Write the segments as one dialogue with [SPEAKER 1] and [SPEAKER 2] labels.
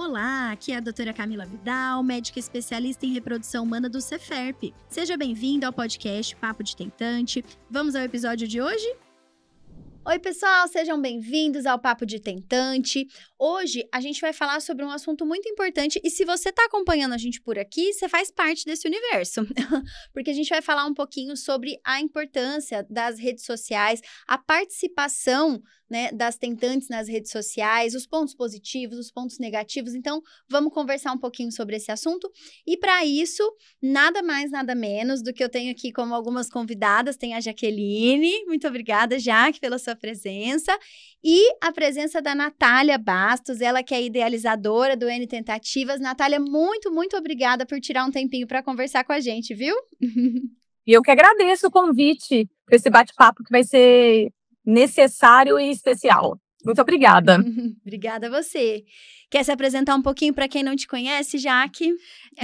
[SPEAKER 1] Olá, aqui é a doutora Camila Vidal, médica especialista em reprodução humana do Ceferp. Seja bem-vindo ao podcast Papo de Tentante. Vamos ao episódio de hoje? Oi, pessoal, sejam bem-vindos ao Papo de Tentante. Hoje a gente vai falar sobre um assunto muito importante e se você está acompanhando a gente por aqui, você faz parte desse universo. Porque a gente vai falar um pouquinho sobre a importância das redes sociais, a participação, né, das tentantes nas redes sociais, os pontos positivos, os pontos negativos. Então, vamos conversar um pouquinho sobre esse assunto. E para isso, nada mais, nada menos do que eu tenho aqui como algumas convidadas. Tem a Jaqueline. Muito obrigada, Jaque, pela sua presença. E a presença da Natália Bastos, ela que é idealizadora do N Tentativas. Natália, muito, muito obrigada por tirar um tempinho para conversar com a gente, viu?
[SPEAKER 2] E eu que agradeço o convite para esse bate-papo que vai ser necessário e especial. Muito obrigada.
[SPEAKER 1] Obrigada a você. Quer se apresentar um pouquinho para quem não te conhece, Jaque?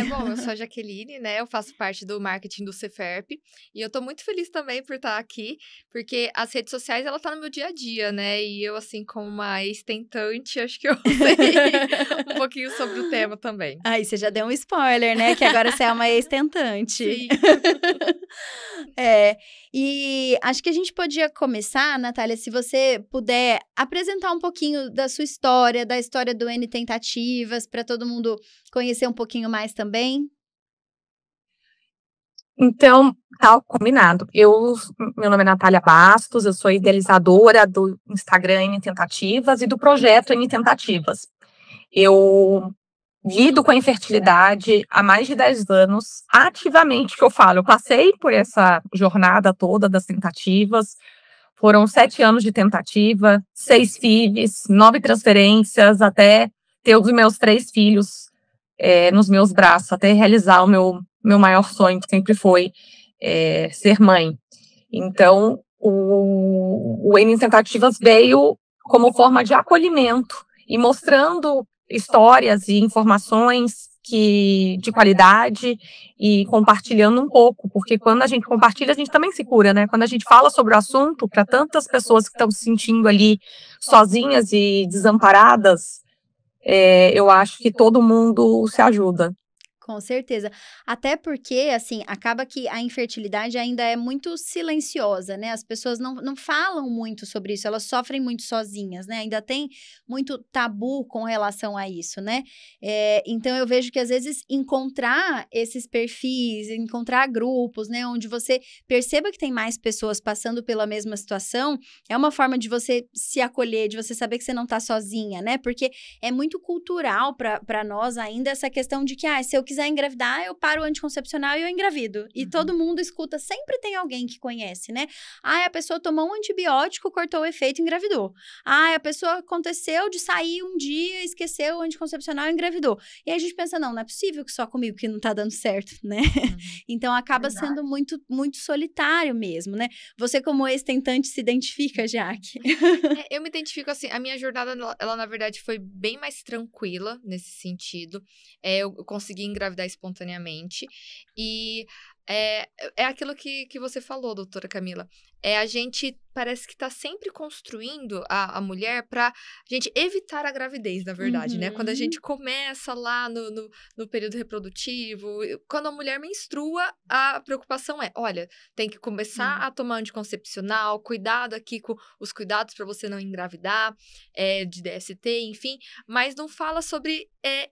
[SPEAKER 3] Bom, eu sou a Jaqueline, né? Eu faço parte do marketing do Ceferp e eu tô muito feliz também por estar aqui, porque as redes sociais, ela tá no meu dia a dia, né? E eu, assim, como uma ex-tentante, acho que eu sei um pouquinho sobre o tema também.
[SPEAKER 1] Aí, você já deu um spoiler, né? Que agora você é uma ex-tentante.
[SPEAKER 3] Sim.
[SPEAKER 1] E acho que a gente podia começar, Natália, se você puder apresentar um pouquinho da sua história, da história do N Tentativas, para todo mundo conhecer um pouquinho mais também.
[SPEAKER 2] Então, tá combinado. Meu nome é Natália Bastos, eu sou idealizadora do Instagram N Tentativas e do projeto N Tentativas. Eu lido com a infertilidade há mais de 10 anos, ativamente, que eu falo. Eu passei por essa jornada toda das tentativas, foram 7 anos de tentativa, 6 filhos, 9 transferências, até ter os meus 3 filhos nos meus braços, até realizar o meu maior sonho, que sempre foi ser mãe. Então, o N Tentativas veio como forma de acolhimento e mostrando histórias e informações de qualidade e compartilhando um pouco, porque quando a gente compartilha, a gente também se cura, né? Quando a gente fala sobre o assunto, para tantas pessoas que estão se sentindo ali sozinhas e desamparadas, eu acho que todo mundo se ajuda.
[SPEAKER 1] Com certeza. Até porque, assim, acaba que a infertilidade ainda é muito silenciosa, né? As pessoas não falam muito sobre isso, elas sofrem muito sozinhas, né? Ainda tem muito tabu com relação a isso, né? Então, eu vejo que, às vezes, encontrar esses perfis, encontrar grupos, né? Onde você perceba que tem mais pessoas passando pela mesma situação, é uma forma de você se acolher, de você saber que você não tá sozinha, né? Porque é muito cultural para nós ainda essa questão de que, se eu quiser engravidar, eu paro o anticoncepcional e eu engravido. E todo mundo escuta, sempre tem alguém que conhece, né? A pessoa tomou um antibiótico, cortou o efeito e engravidou. A pessoa aconteceu de sair um dia, esqueceu o anticoncepcional e engravidou. E aí a gente pensa, não é possível que só comigo que não tá dando certo, né? Então acaba sendo muito, muito solitário mesmo, né? Você como ex-tentante se identifica, Jaque?
[SPEAKER 3] Eu me identifico assim, a minha jornada, ela na verdade foi bem mais tranquila nesse sentido. Eu consegui engravidar espontaneamente e é aquilo que você falou, doutora Camila. A gente parece que tá sempre construindo a mulher pra gente evitar a gravidez, na verdade, né? Quando a gente começa lá no período reprodutivo, quando a mulher menstrua, a preocupação olha, tem que começar a tomar anticoncepcional, cuidado aqui com os cuidados para você não engravidar, de DST, enfim, mas não fala sobre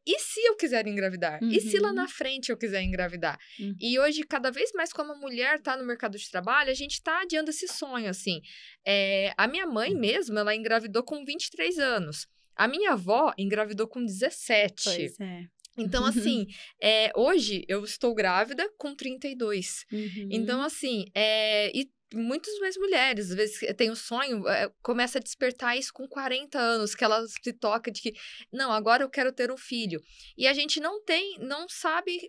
[SPEAKER 3] e se eu quiser engravidar? E se lá na frente eu quiser engravidar? E hoje, cada vez mais, como a mulher tá no mercado de trabalho, a gente tá adiando esse sonho, assim. A minha mãe mesmo, ela engravidou com 23 anos. A minha avó engravidou com 17.
[SPEAKER 1] Pois é.
[SPEAKER 3] Então, assim, hoje eu estou grávida com 32. Então, assim, e muitas mais mulheres, às vezes, têm o sonho, começa a despertar isso com 40 anos, que ela se toca de que, não, agora eu quero ter um filho. E a gente não sabe,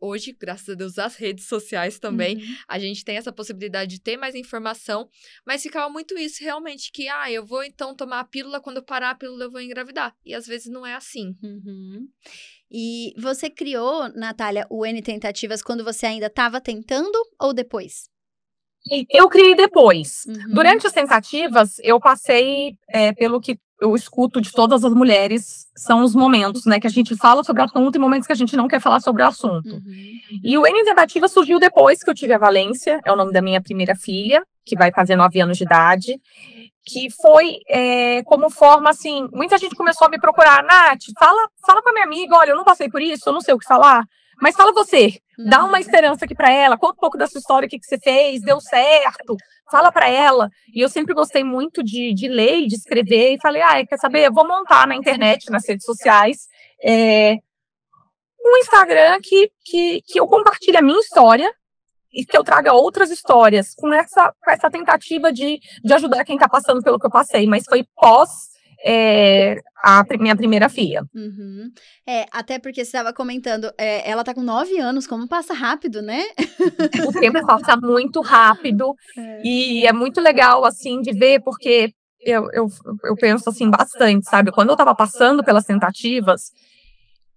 [SPEAKER 3] hoje, graças a Deus, as redes sociais também, a gente tem essa possibilidade de ter mais informação, mas ficava muito isso, realmente, que, eu vou, então, tomar a pílula, quando eu parar a pílula eu vou engravidar. E, às vezes, não é assim.
[SPEAKER 1] E você criou, Natália, o N Tentativas quando você ainda estava tentando ou depois?
[SPEAKER 2] Eu criei depois. Durante as tentativas, eu passei pelo que eu escuto de todas as mulheres são os momentos, né, que a gente fala sobre o assunto e momentos que a gente não quer falar sobre o assunto. E o N Tentativa surgiu depois que eu tive a Valência, é o nome da minha primeira filha, que vai fazer 9 anos de idade, que foi como forma, assim, muita gente começou a me procurar, Nath, fala com a minha amiga, olha, eu não passei por isso, eu não sei o que falar, mas fala você, dá uma esperança aqui pra ela, conta um pouco da sua história, o que você fez, deu certo, fala pra ela. E eu sempre gostei muito de ler e de escrever, e falei, quer saber, eu vou montar na internet, nas redes sociais, um Instagram que eu compartilhe a minha história, e que eu traga outras histórias com essa tentativa de ajudar quem está passando pelo que eu passei, mas foi pós a minha primeira filha.
[SPEAKER 1] Até porque você estava comentando, ela tá com 9 anos, como passa rápido, né?
[SPEAKER 2] O tempo passa muito rápido, e é muito legal, assim, de ver, porque eu penso, assim, bastante, sabe? Quando eu estava passando pelas tentativas,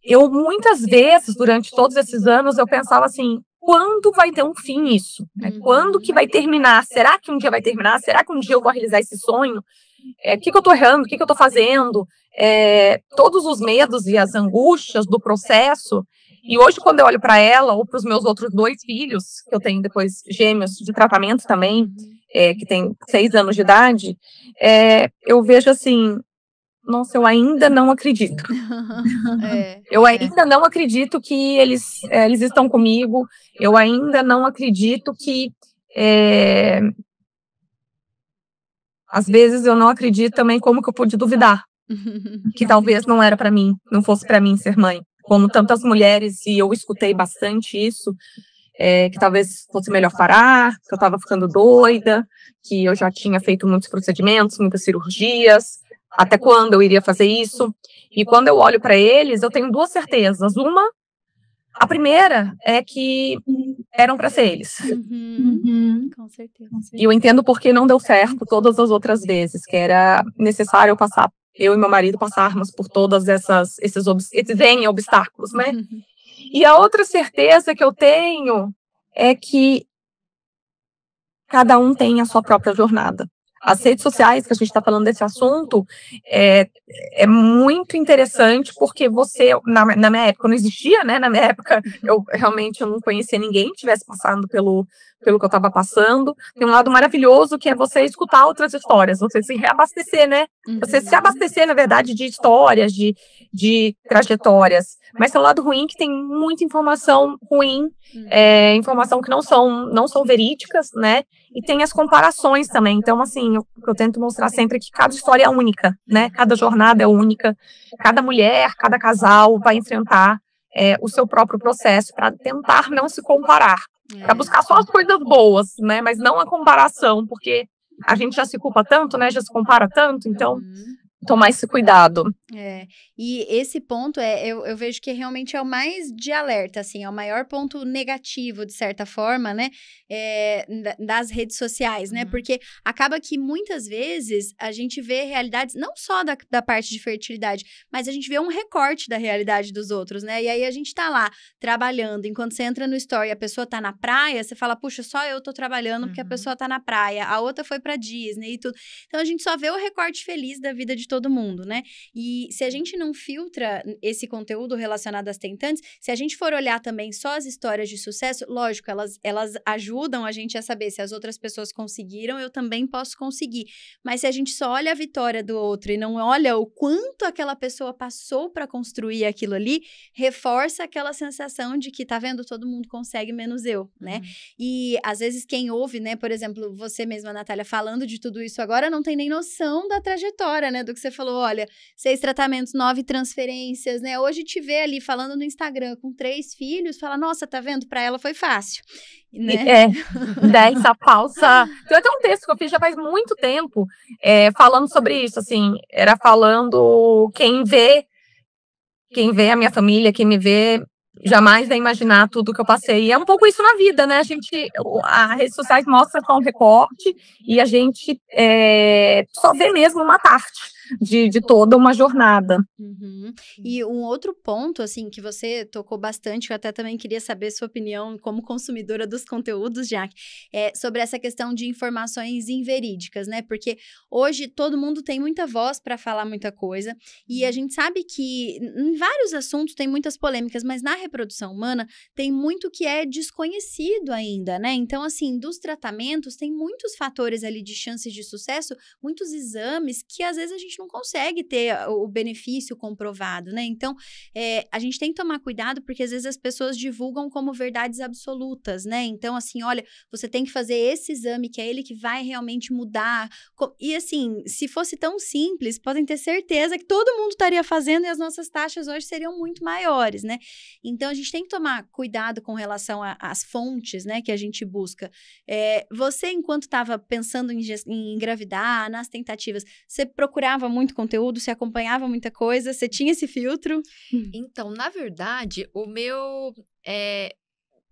[SPEAKER 2] eu muitas vezes, durante todos esses anos, eu pensava assim, quando vai ter um fim isso? Né? Quando que vai terminar? Será que um dia vai terminar? Será que um dia eu vou realizar esse sonho? O que eu tô errando? O que eu tô fazendo? Todos os medos e as angústias do processo. E hoje, quando eu olho para ela, ou para os meus outros 2 filhos, que eu tenho depois gêmeos de tratamento também, que tem 6 anos de idade, eu vejo assim, nossa, eu ainda não acredito. Eu ainda não acredito que eles estão comigo. Eu ainda não acredito que... às vezes eu não acredito também como que eu pude duvidar. Que talvez não era para mim, não fosse para mim ser mãe. Como tantas mulheres, e eu escutei bastante isso, que talvez fosse melhor parar, que eu estava ficando doida, que eu já tinha feito muitos procedimentos, muitas cirurgias, até quando eu iria fazer isso. E quando eu olho para eles, eu tenho 2 certezas. A primeira é que eram para ser eles.
[SPEAKER 1] Com certeza.
[SPEAKER 2] E eu entendo por que não deu certo todas as outras vezes, que era necessário eu e meu marido passarmos por todas esses N obstáculos, né? E a outra certeza que eu tenho é que cada um tem a sua própria jornada. As redes sociais, que a gente está falando desse assunto, é muito interessante, porque você, na minha época, não existia, né? Na minha época, eu realmente não conhecia ninguém que estivesse passando pelo que eu estava passando. Tem um lado maravilhoso, que é você escutar outras histórias, você se reabastecer, né? Você se abastecer, na verdade, de histórias, de trajetórias. Mas tem um lado ruim, que tem muita informação ruim, informação que não são verídicas, né? E tem as comparações também. Então, assim, eu tento mostrar sempre que cada história é única, né? Cada jornada é única. Cada mulher, cada casal vai enfrentar o seu próprio processo para tentar não se comparar. Para buscar só as coisas boas, né? Mas não a comparação, porque a gente já se culpa tanto, né? Já se compara tanto, então... tomar esse cuidado.
[SPEAKER 1] E esse ponto eu vejo que realmente é o mais de alerta, assim, é o maior ponto negativo, de certa forma, né, das redes sociais, né, porque acaba que muitas vezes a gente vê realidades, não só da parte de fertilidade, mas a gente vê um recorte da realidade dos outros, né, e aí a gente tá lá trabalhando, enquanto você entra no story e a pessoa tá na praia, você fala, puxa, só eu tô trabalhando porque a pessoa tá na praia, a outra foi pra Disney e tudo, então a gente só vê o recorte feliz da vida de todo mundo, né? E se a gente não filtra esse conteúdo relacionado às tentantes, se a gente for olhar também só as histórias de sucesso, lógico, elas ajudam a gente a saber se as outras pessoas conseguiram, eu também posso conseguir. Mas se a gente só olha a vitória do outro e não olha o quanto aquela pessoa passou para construir aquilo ali, reforça aquela sensação de que, tá vendo, todo mundo consegue, menos eu, né? E às vezes quem ouve, né, por exemplo, você mesma, Natália, falando de tudo isso agora, não tem nem noção da trajetória, né, do que você falou, olha, 6 tratamentos, 9 transferências, né? Hoje te vê ali falando no Instagram com 3 filhos, fala, nossa, tá vendo? Pra ela foi fácil, né?
[SPEAKER 2] Dessa falsa... Tem até um texto que eu fiz já faz muito tempo, falando sobre isso, assim, era falando quem vê a minha família, quem me vê, jamais vai imaginar tudo que eu passei. E é um pouco isso na vida, né? As redes sociais mostram só um recorte e a gente só vê mesmo uma parte. de toda uma jornada.
[SPEAKER 1] Uhum. E um outro ponto, assim, que você tocou bastante, eu até também queria saber sua opinião como consumidora dos conteúdos, Jaque, é sobre essa questão de informações inverídicas, né? Porque hoje todo mundo tem muita voz para falar muita coisa, e a gente sabe que em vários assuntos tem muitas polêmicas, mas na reprodução humana tem muito que é desconhecido ainda, né? Então, assim, dos tratamentos tem muitos fatores ali de chances de sucesso, muitos exames que às vezes a gente não consegue ter o benefício comprovado, né? Então, a gente tem que tomar cuidado porque às vezes as pessoas divulgam como verdades absolutas, né? Então, assim, olha, você tem que fazer esse exame que é ele que vai realmente mudar. E assim, se fosse tão simples, podem ter certeza que todo mundo estaria fazendo e as nossas taxas hoje seriam muito maiores, né? Então, a gente tem que tomar cuidado com relação às fontes, né, que a gente busca. Você, enquanto estava pensando em engravidar, nas tentativas, você procurava muito conteúdo, você acompanhava muita coisa, você tinha esse filtro?
[SPEAKER 3] Então, na verdade, o meu...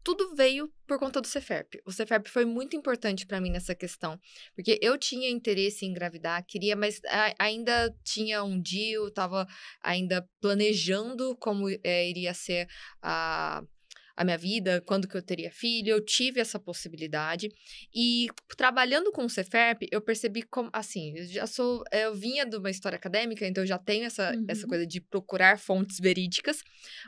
[SPEAKER 3] tudo veio por conta do Cefep. O Cefep foi muito importante para mim nessa questão, porque eu tinha interesse em engravidar, queria, mas ainda tinha um dia, eu estava ainda planejando como iria ser a minha vida, quando que eu teria filho, eu tive essa possibilidade, e trabalhando com o Cefep, eu percebi como, assim, eu vinha de uma história acadêmica, então eu já tenho essa coisa de procurar fontes verídicas,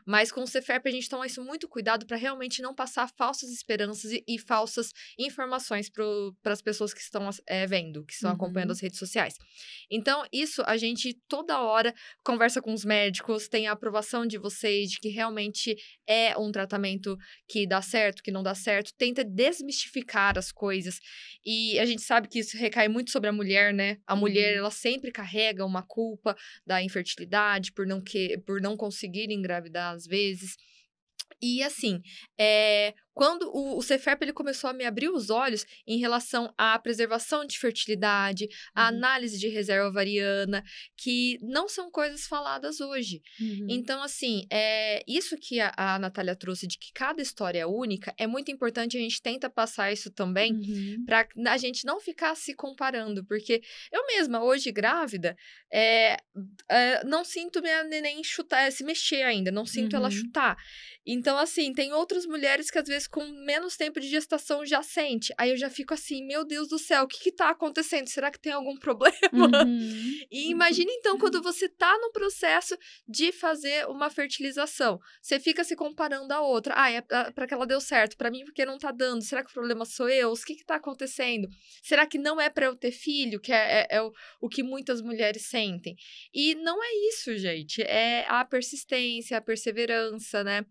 [SPEAKER 3] mas com o Cefep a gente toma isso muito cuidado para realmente não passar falsas esperanças e falsas informações para as pessoas que estão vendo, que estão acompanhando as redes sociais. Então, isso a gente toda hora conversa com os médicos, tem a aprovação de vocês, de que realmente é um tratamento que dá certo, que não dá certo, tenta desmistificar as coisas, e a gente sabe que isso recai muito sobre a mulher, né? A mulher, ela sempre carrega uma culpa da infertilidade, por não conseguir engravidar às vezes, e assim, quando o Cefep ele começou a me abrir os olhos em relação à preservação de fertilidade, à análise de reserva ovariana, que não são coisas faladas hoje. Então, assim, isso que a Natália trouxe, de que cada história é única, é muito importante, a gente tenta passar isso também, para a gente não ficar se comparando, porque eu mesma, hoje grávida, não sinto minha neném chutar, se mexer ainda, não sinto ela chutar. Então, assim, tem outras mulheres que às vezes com menos tempo de gestação já sente. Aí eu já fico assim, meu Deus do céu, o que tá acontecendo? Será que tem algum problema? E imagina então quando você tá no processo de fazer uma fertilização. Você fica se comparando a outra. É pra que ela deu certo. Pra mim, porque não tá dando. Será que o problema sou eu? O que tá acontecendo? Será que não é pra eu ter filho? Que é o que muitas mulheres sentem. E não é isso, gente. É a persistência, a perseverança, né?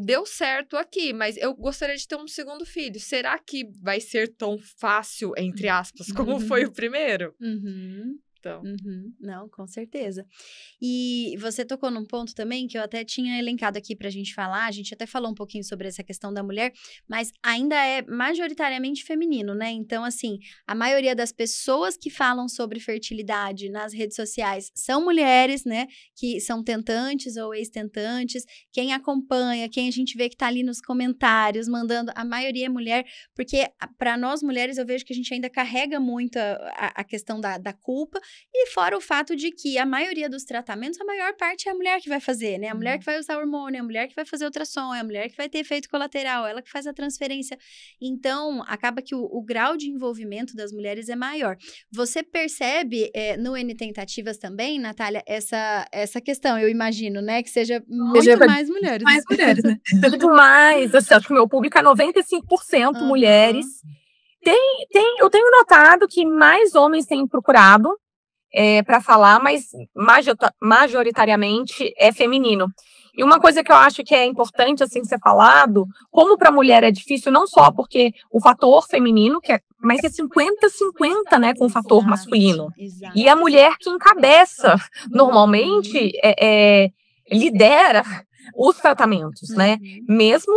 [SPEAKER 3] Deu certo aqui, mas eu gostaria de ter um segundo filho. Será que vai ser tão fácil, entre aspas, como foi o primeiro? Então.
[SPEAKER 1] Não, com certeza. E você tocou num ponto também que eu até tinha elencado aqui pra gente falar, a gente até falou um pouquinho sobre essa questão da mulher, mas ainda é majoritariamente feminino, né? Então, assim, a maioria das pessoas que falam sobre fertilidade nas redes sociais são mulheres, né? Que são tentantes ou ex-tentantes. Quem acompanha, quem a gente vê que tá ali nos comentários, mandando, a maioria é mulher, porque para nós mulheres eu vejo que a gente ainda carrega muito a questão da culpa. E fora o fato de que a maioria dos tratamentos, a maior parte é a mulher que vai fazer, né? A mulher que vai usar hormônio, a mulher que vai fazer ultrassom, é a mulher que vai ter efeito colateral, ela que faz a transferência. Então, acaba que o grau de envolvimento das mulheres é maior. Você percebe no N Tentativas também, Natália, essa questão, eu imagino, né? Que seja muito mais mulheres.
[SPEAKER 2] Mais mulheres, né? Muito mais. Assim, acho que o meu público é 95% mulheres. Eu tenho notado que mais homens têm procurado para falar, mas majoritariamente é feminino. E uma coisa que eu acho que é importante assim ser falado, como para a mulher é difícil, não só porque o fator feminino, mas é 50-50, né, com o fator masculino.
[SPEAKER 1] Exato.
[SPEAKER 2] E a mulher que encabeça, normalmente, lidera os tratamentos, né? Mesmo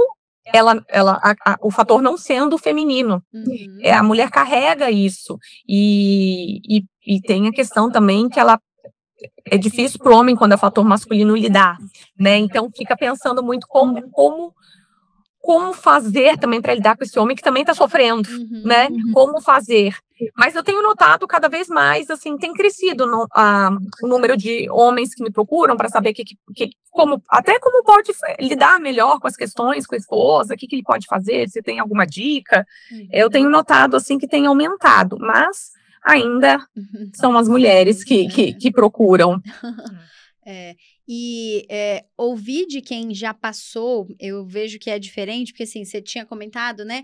[SPEAKER 2] o fator não sendo feminino. A mulher carrega isso. E tem a questão também que é difícil para o homem, quando é fator masculino, lidar, né? Então, fica pensando muito como fazer também para lidar com esse homem que também está sofrendo, né? Como fazer. Mas eu tenho notado cada vez mais, assim, tem crescido o número de homens que me procuram para saber como pode lidar melhor com as questões com a esposa, o que ele pode fazer, se tem alguma dica. Eu tenho notado, assim, que tem aumentado, mas ainda são as mulheres que procuram.
[SPEAKER 1] Ouvir de quem já passou, eu vejo que é diferente, porque assim, você tinha comentado, né,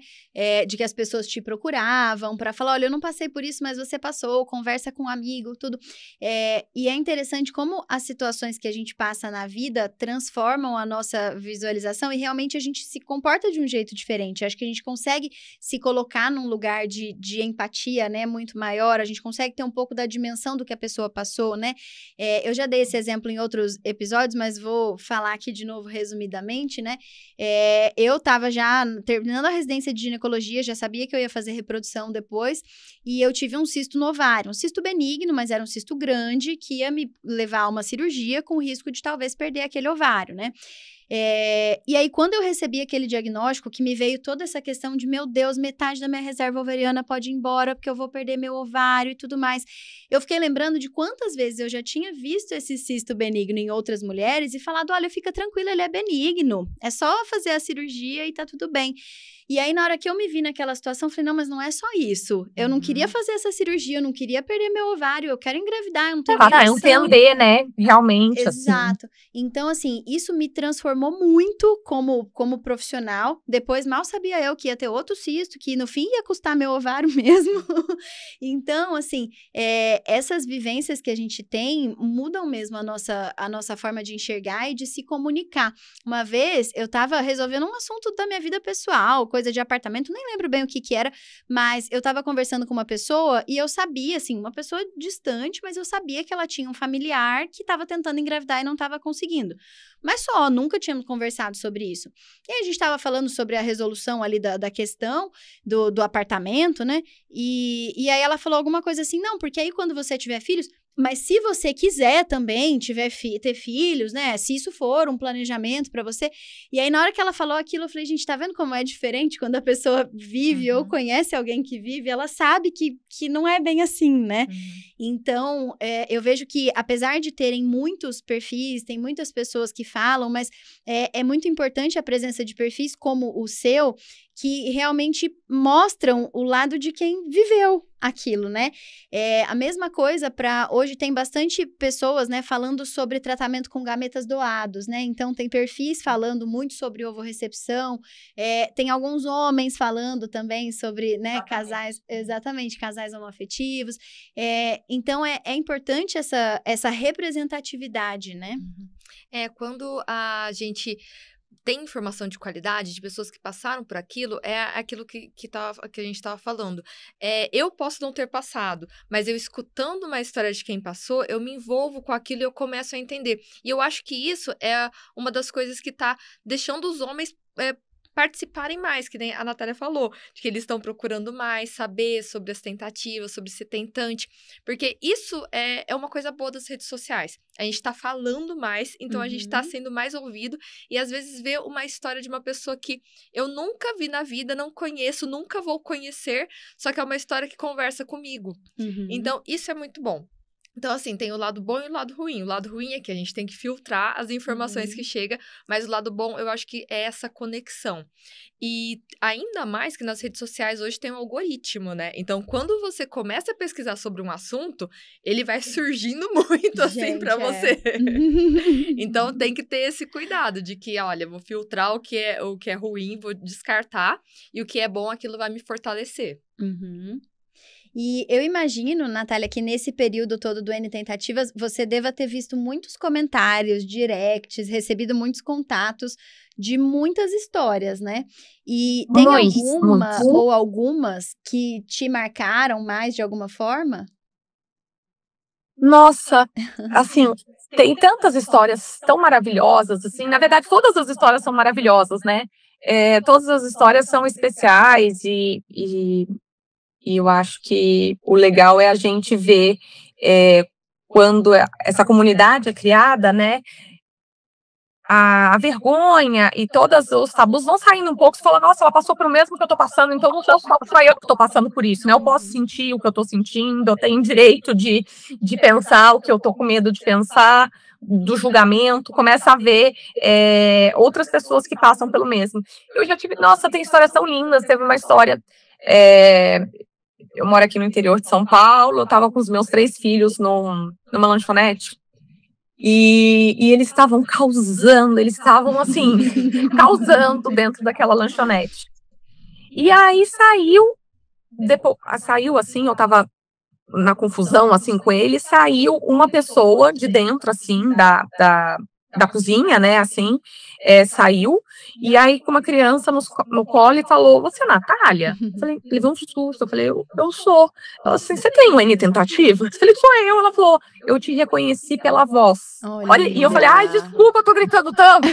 [SPEAKER 1] de que as pessoas te procuravam para falar, olha, eu não passei por isso, mas você passou, conversa com um amigo, tudo. E é interessante como as situações que a gente passa na vida transformam a nossa visualização e realmente a gente se comporta de um jeito diferente. Acho que a gente consegue se colocar num lugar de empatia, né, muito maior, a gente consegue ter um pouco da dimensão do que a pessoa passou, né. Eu já dei esse exemplo em outros episódios, mas vou falar aqui de novo resumidamente, né? Eu tava já terminando a residência de ginecologia, já sabia que eu ia fazer reprodução depois, e eu tive um cisto no ovário, um cisto benigno, mas era um cisto grande, que ia me levar a uma cirurgia com o risco de talvez perder aquele ovário, né? E aí, quando eu recebi aquele diagnóstico, que me veio toda essa questão de, meu Deus, metade da minha reserva ovariana pode ir embora, porque eu vou perder meu ovário e tudo mais. Eu fiquei lembrando de quantas vezes eu já tinha visto esse cisto benigno em outras mulheres e falado, olha, fica tranquila, ele é benigno, é só fazer a cirurgia e tá tudo bem. E aí, na hora que eu me vi naquela situação, eu falei, não, mas não é só isso. Eu não queria fazer essa cirurgia, eu não queria perder meu ovário, eu quero engravidar, eu não tenho opção.
[SPEAKER 2] Entender, né, realmente,
[SPEAKER 1] Exato. Assim. Então, assim, isso me transformou muito como profissional. Depois, mal sabia eu que ia ter outro cisto, que no fim ia custar meu ovário mesmo. Então, assim, essas vivências que a gente tem mudam mesmo a nossa forma de enxergar e de se comunicar. Uma vez, eu tava resolvendo um assunto da minha vida pessoal, coisa de apartamento, nem lembro bem o que era, mas eu tava conversando com uma pessoa e eu sabia, assim, uma pessoa distante, mas eu sabia que ela tinha um familiar que tava tentando engravidar e não tava conseguindo. Mas só, nunca tínhamos conversado sobre isso. E aí a gente tava falando sobre a resolução ali da questão do apartamento, né? E aí ela falou alguma coisa assim, não, porque aí quando você tiver filhos, mas se você quiser também ter filhos, né? Se isso for um planejamento para você. E aí, na hora que ela falou aquilo, eu falei, gente, tá vendo como é diferente quando a pessoa vive ou conhece alguém que vive? Ela sabe que não é bem assim, né? Então, eu vejo que, apesar de terem muitos perfis, tem muitas pessoas que falam, mas é muito importante a presença de perfis como o seu, que realmente mostram o lado de quem viveu aquilo, né? A mesma coisa hoje tem bastante pessoas, né, falando sobre tratamento com gametas doados, né? Então, tem perfis falando muito sobre ovorecepção, tem alguns homens falando também sobre, né, casais homoafetivos. Então, é importante essa representatividade, né?
[SPEAKER 3] Quando a gente tem informação de qualidade, de pessoas que passaram por aquilo, é aquilo que a gente estava falando. Eu posso não ter passado, mas eu escutando uma história de quem passou, eu me envolvo com aquilo e eu começo a entender. E eu acho que isso é uma das coisas que está deixando os homens participarem mais, que nem a Natália falou, de que eles estão procurando mais, saber sobre as tentativas, sobre ser tentante, porque isso é uma coisa boa das redes sociais. A gente tá falando mais, então a gente tá sendo mais ouvido, e às vezes ver uma história de uma pessoa que eu nunca vi na vida, não conheço, nunca vou conhecer, só que é uma história que conversa comigo. Então, isso é muito bom. Então, assim, tem o lado bom e o lado ruim. O lado ruim é que a gente tem que filtrar as informações que chegam, mas o lado bom, eu acho que é essa conexão. E ainda mais que nas redes sociais hoje tem um algoritmo, né? Então, quando você começa a pesquisar sobre um assunto, ele vai surgindo muito, assim, pra você. Então, tem que ter esse cuidado de que, olha, vou filtrar o que é ruim, vou descartar, e o que é bom, aquilo vai me fortalecer.
[SPEAKER 1] E eu imagino, Natália, que nesse período todo do N Tentativas, você deva ter visto muitos comentários, directs, recebido muitos contatos de muitas histórias, né? E tem alguma ou algumas que te marcaram mais de alguma forma?
[SPEAKER 2] Nossa, assim, tem tantas histórias tão maravilhosas, assim, na verdade todas as histórias são maravilhosas, né? Todas as histórias são especiais e eu acho que o legal é a gente ver quando essa comunidade é criada, né? a vergonha e todos os tabus vão saindo um pouco. Você fala, nossa, ela passou pelo mesmo que eu tô passando, então não sou só eu que tô passando por isso, né? Eu posso sentir o que eu tô sentindo, eu tenho direito de pensar o que eu tô com medo de pensar, do julgamento, começa a ver outras pessoas que passam pelo mesmo. Eu já tive, nossa, tem histórias tão lindas, teve uma história, eu moro aqui no interior de São Paulo, eu tava com os meus 3 filhos numa lanchonete, e eles estavam assim, causando dentro daquela lanchonete. E aí saiu assim, eu tava na confusão, assim, com ele, saiu uma pessoa de dentro, assim, da cozinha, né, assim, saiu, e aí com uma criança no colo e falou, você é a Natália? Eu falei, levou um susto, eu falei, eu sou. Ela assim, você tem uma N tentativa? Eu falei, sou eu. Ela falou, eu te reconheci pela voz. Olha, e eu falei, ai, desculpa, eu tô gritando tanto.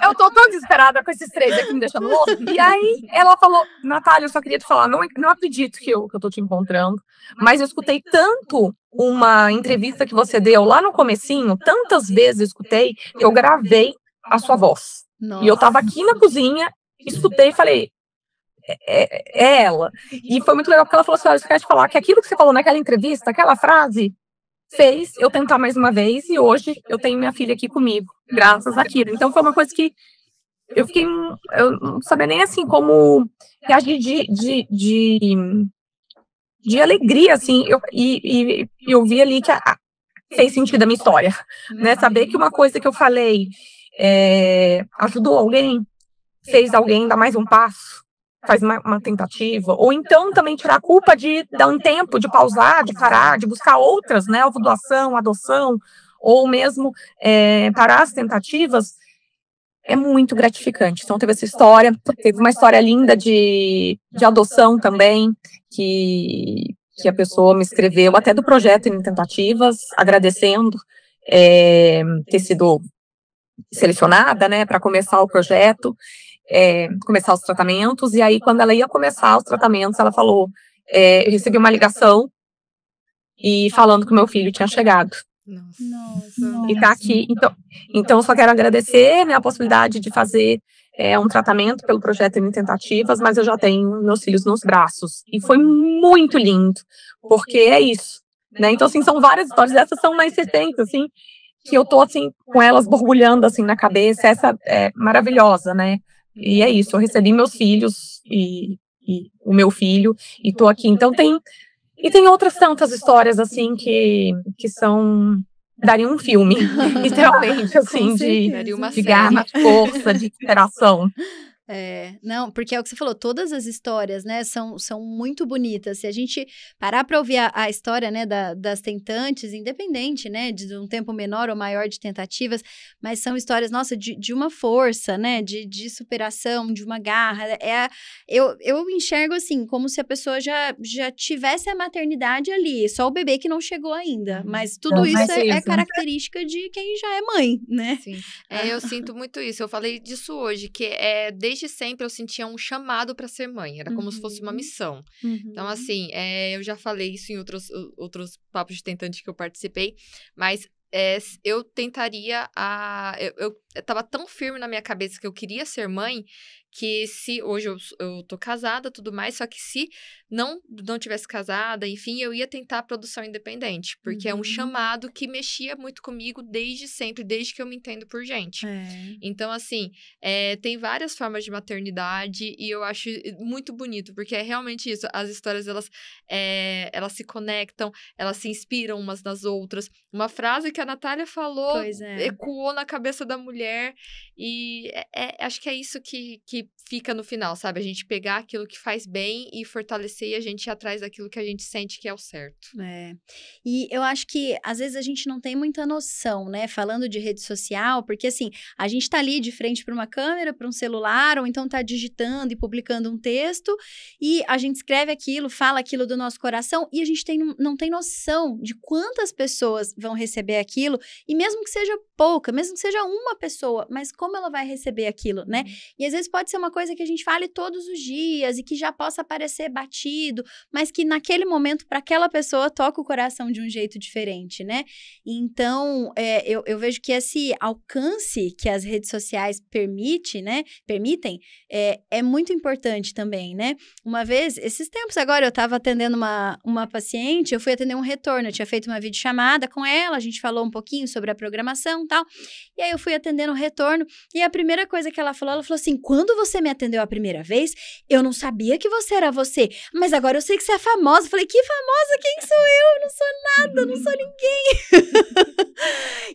[SPEAKER 2] Eu tô tão desesperada com esses 3 aqui me deixando louco. E aí ela falou, Natália, eu só queria te falar, não acredito que eu tô te encontrando, mas eu escutei tanto uma entrevista que você deu lá no comecinho, tantas vezes eu escutei, que eu gravei a sua voz. Nossa. E eu tava aqui na cozinha, escutei e falei, é ela. E foi muito legal porque ela falou assim, olha, eu quero te falar que aquilo que você falou naquela entrevista, aquela frase, fez eu tentar mais uma vez, e hoje eu tenho minha filha aqui comigo, graças àquilo. Então foi uma coisa que eu não sabia nem assim como reagir de alegria, assim, eu vi ali que fez sentido a minha história, né, saber que uma coisa que eu falei ajudou alguém, fez alguém dar mais um passo, faz uma tentativa, ou então também tirar a culpa de dar um tempo, de pausar, de parar, de buscar outras, né, doação, adoção, ou mesmo parar as tentativas, é muito gratificante. Então teve essa história, teve uma história linda de adoção também, que a pessoa me escreveu, até do projeto Em Tentativas, agradecendo ter sido selecionada, né, para começar o projeto, começar os tratamentos, e aí quando ela ia começar os tratamentos, ela falou, eu recebi uma ligação e falando que o meu filho tinha chegado. Nossa. E tá aqui, então eu só quero agradecer, né, a possibilidade de fazer um tratamento pelo projeto Em Tentativas, mas eu já tenho meus filhos nos braços, e foi muito lindo, porque é isso, né, então assim, são várias histórias, essas são mais recentes, assim, que eu tô assim, com elas borbulhando assim na cabeça, essa é maravilhosa, né, e é isso, eu recebi meus filhos, e o meu filho, e tô aqui, então tem outras tantas histórias, assim, que dariam um filme, literalmente, assim, de garra, de força, de interação.
[SPEAKER 1] Não, porque é o que você falou, todas as histórias, né, são muito bonitas. Se a gente parar para ouvir a história, né, das tentantes, independente, né, de um tempo menor ou maior de tentativas, mas são histórias, nossa, de uma força, né, de superação, de uma garra. Eu enxergo assim, como se a pessoa já tivesse a maternidade ali, só o bebê que não chegou ainda, mas tudo isso é característica de quem já é mãe, né?
[SPEAKER 3] Sim, eu sinto muito isso, eu falei disso hoje, que desde sempre eu sentia um chamado para ser mãe, era como se fosse uma missão. Então, assim, eu já falei isso em outros papos de tentante que eu participei, mas eu tentaria eu tava tão firme na minha cabeça que eu queria ser mãe, que se hoje eu tô casada, tudo mais, só que se não tivesse casada, enfim, eu ia tentar a produção independente, porque é um chamado que mexia muito comigo desde sempre, desde que eu me entendo por gente. Então, assim, tem várias formas de maternidade e eu acho muito bonito, porque é realmente isso, as histórias, elas se conectam, elas se inspiram umas nas outras. Uma frase que a Natália falou ecoou na cabeça da mulher e acho que é isso que fica no final, sabe? A gente pegar aquilo que faz bem e fortalecer e a gente ir atrás daquilo que a gente sente que é o certo.
[SPEAKER 1] E eu acho que, às vezes, a gente não tem muita noção, né? Falando de rede social, porque, assim, a gente tá ali de frente para uma câmera, para um celular, ou então tá digitando e publicando um texto, e a gente escreve aquilo, fala aquilo do nosso coração, e a gente não tem noção de quantas pessoas vão receber aquilo, e mesmo que seja pouca, mesmo que seja uma pessoa pessoa, mas como ela vai receber aquilo, né? E às vezes pode ser uma coisa que a gente fale todos os dias e que já possa parecer batido, mas que naquele momento, para aquela pessoa, toca o coração de um jeito diferente, né? Então, eu vejo que esse alcance que as redes sociais permitem, é muito importante também, né? Uma vez, esses tempos agora, eu estava atendendo uma paciente, eu fui atender um retorno, eu tinha feito uma videochamada com ela, a gente falou um pouquinho sobre a programação e tal, e aí eu fui atendendo o retorno, e a primeira coisa que ela falou assim, quando você me atendeu a primeira vez, eu não sabia que você era você, mas agora eu sei que você é famosa. Eu falei, que famosa? Quem sou eu? Eu não sou nada, eu não sou ninguém.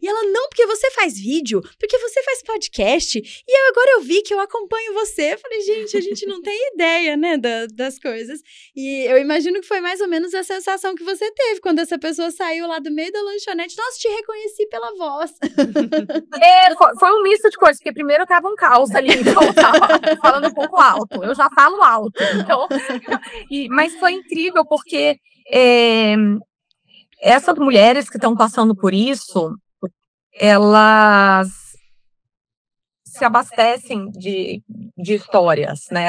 [SPEAKER 1] E ela, não, porque você faz vídeo, porque você faz podcast, e agora eu vi que eu acompanho você. Eu falei, gente, a gente não tem ideia, né, das coisas. E eu imagino que foi mais ou menos a sensação que você teve quando essa pessoa saiu lá do meio da lanchonete. Nossa, te reconheci pela voz.
[SPEAKER 2] Foi um misto de coisas, porque primeiro eu tava um caos ali, então eu tava falando um pouco alto. Eu já falo alto, então... mas foi incrível, porque essas mulheres que estão passando por isso, elas se abastecem de histórias, né?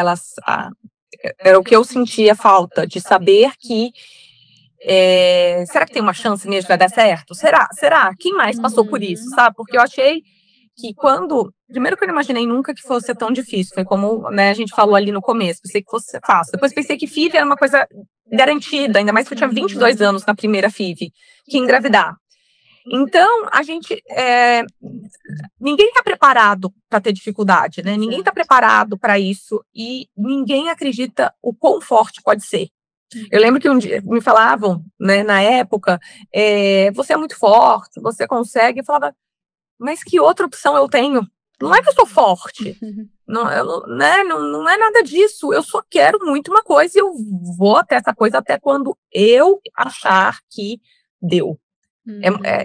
[SPEAKER 2] Era o que eu sentia falta, de saber que será que tem uma chance mesmo de dar certo? Será? Quem mais passou por isso, sabe? Porque eu achei que primeiro que eu não imaginei nunca que fosse tão difícil, foi como, né, a gente falou ali no começo, pensei que fosse fácil. Depois pensei que FIV era uma coisa garantida, ainda mais que eu tinha 22 anos na primeira FIV, que engravidar. Então, ninguém está preparado para ter dificuldade, né? Ninguém está preparado para isso e ninguém acredita o quão forte pode ser. Eu lembro que um dia me falavam, né, na época, você é muito forte, você consegue. Eu falava, mas que outra opção eu tenho? Não é que eu sou forte, não é nada disso. Eu só quero muito uma coisa e eu vou até essa coisa até quando eu achar que deu.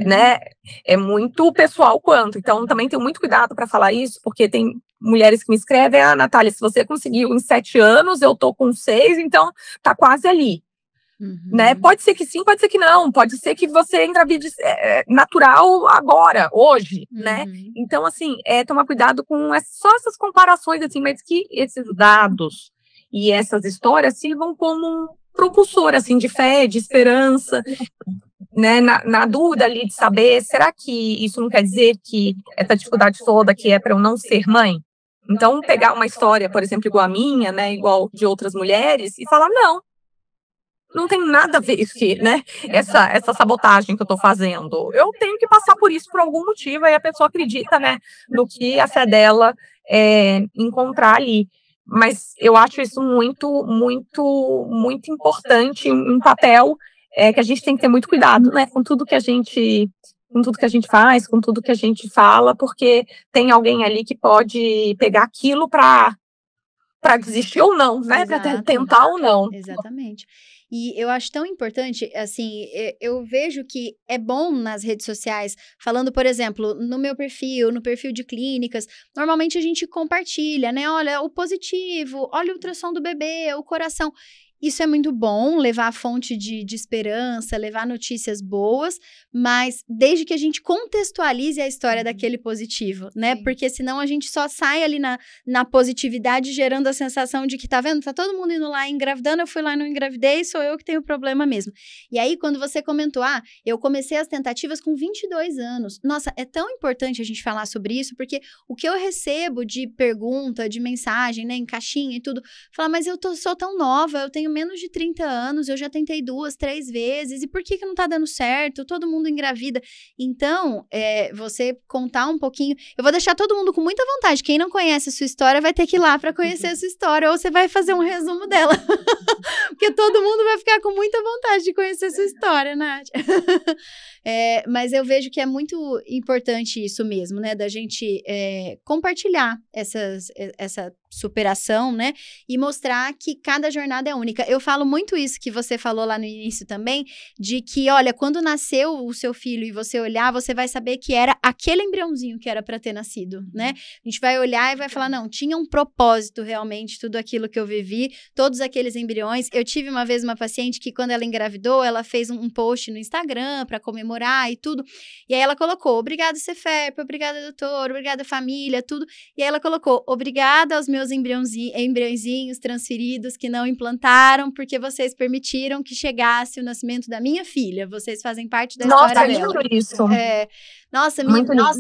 [SPEAKER 2] Né? É muito pessoal quanto. Então, também tenho muito cuidado para falar isso, porque tem mulheres que me escrevem, Natália, se você conseguiu em 7 anos, eu tô com 6, então tá quase ali. Né? Pode ser que sim, pode ser que não, pode ser que você engravide natural agora, hoje, né? Então, assim, tomar cuidado com só essas comparações, assim, mas que esses dados e essas histórias sirvam como um propulsor, assim, de fé, de esperança, né, na dúvida ali de saber, será que isso não quer dizer que essa dificuldade toda que é para eu não ser mãe? Então, pegar uma história, por exemplo, igual a minha, né, igual de outras mulheres, e falar, não tem nada a ver isso, né, essa sabotagem que eu estou fazendo. Eu tenho que passar por isso por algum motivo, aí a pessoa acredita, né, no que a fé dela encontrar ali. Mas eu acho isso muito, muito, muito importante, um papel que a gente tem que ter muito cuidado, né, com tudo que a gente faz, com tudo que a gente fala, porque tem alguém ali que pode pegar aquilo para desistir ou não, né, para tentar ou não.
[SPEAKER 1] Exatamente. E eu acho tão importante, assim, eu vejo que é bom nas redes sociais, falando, por exemplo, no meu perfil, no perfil de clínicas, normalmente a gente compartilha, né, olha o positivo, olha o ultrassom do bebê, o coração. Isso é muito bom, levar a fonte de esperança, levar notícias boas, mas desde que a gente contextualize a história daquele positivo, né? Sim. Porque senão a gente só sai ali na positividade, gerando a sensação de que, tá vendo? Tá todo mundo indo lá engravidando, eu fui lá e não engravidei, sou eu que tenho problema mesmo. E aí, quando você comentou, eu comecei as tentativas com 22 anos. Nossa, é tão importante a gente falar sobre isso, porque o que eu recebo de pergunta, de mensagem, né, em caixinha e tudo, fala, mas sou tão nova, eu tenho menos de 30 anos, eu já tentei 2, 3 vezes, e por que não tá dando certo? Todo mundo engravida. Então, você contar um pouquinho, eu vou deixar todo mundo com muita vontade, quem não conhece a sua história vai ter que ir lá para conhecer a sua história, ou você vai fazer um resumo dela, porque todo mundo vai ficar com muita vontade de conhecer a sua história, Nath. Mas eu vejo que é muito importante isso mesmo, né, da gente compartilhar essa superação, né? E mostrar que cada jornada é única. Eu falo muito isso que você falou lá no início também, de que, olha, quando nasceu o seu filho e você olhar, você vai saber que era aquele embriãozinho que era para ter nascido, né? A gente vai olhar e vai falar, não, tinha um propósito realmente tudo aquilo que eu vivi, todos aqueles embriões. Eu tive uma vez uma paciente que quando ela engravidou, ela fez um post no Instagram para comemorar e tudo. E aí ela colocou, obrigada Cefep, obrigada doutor, obrigada família, tudo. E aí ela colocou, obrigada aos meus embriõezinhos transferidos que não implantaram, porque vocês permitiram que chegasse o nascimento da minha filha. Vocês fazem parte da história dela.
[SPEAKER 2] Nossa, lindo isso.
[SPEAKER 1] Nossa,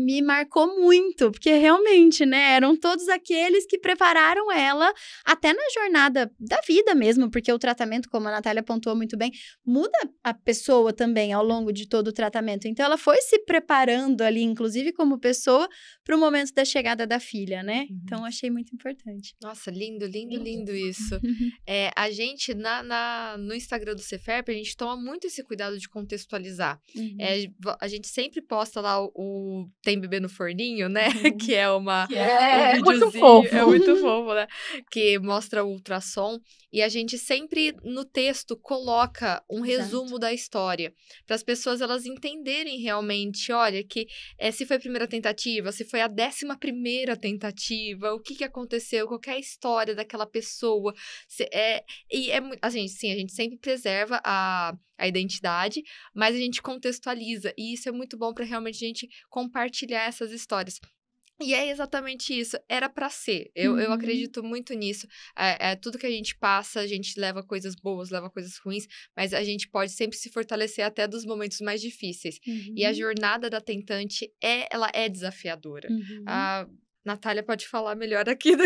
[SPEAKER 1] me marcou muito, porque realmente, né, eram todos aqueles que prepararam ela até na jornada da vida mesmo, porque o tratamento, como a Natália pontuou muito bem, muda a pessoa também ao longo de todo o tratamento. Então, ela foi se preparando ali, inclusive como pessoa, para o momento da chegada da filha, né? Então, achei muito importante.
[SPEAKER 3] Nossa, lindo, lindo, lindo isso. A gente, no Instagram do Cefep, a gente toma muito esse cuidado de contextualizar. A gente sempre posta lá o Tem Bebê no Forninho, né? Que é um
[SPEAKER 2] muito fofo.
[SPEAKER 3] É muito fofo, né? Que mostra o ultrassom. E a gente sempre, no texto, coloca um resumo da história. Para as pessoas, elas entenderem realmente, olha, que se foi a primeira tentativa, se foi a 11ª tentativa, o que aconteceu, qual que é a história daquela pessoa. A gente sempre preserva a identidade, mas a gente contextualiza. E isso é muito bom para realmente a gente compartilhar essas histórias. E é exatamente isso, era pra ser. Eu acredito muito nisso. Tudo que a gente passa, a gente leva coisas boas, leva coisas ruins, mas a gente pode sempre se fortalecer até dos momentos mais difíceis. E a jornada da tentante, ela é desafiadora. A Natália pode falar melhor aqui do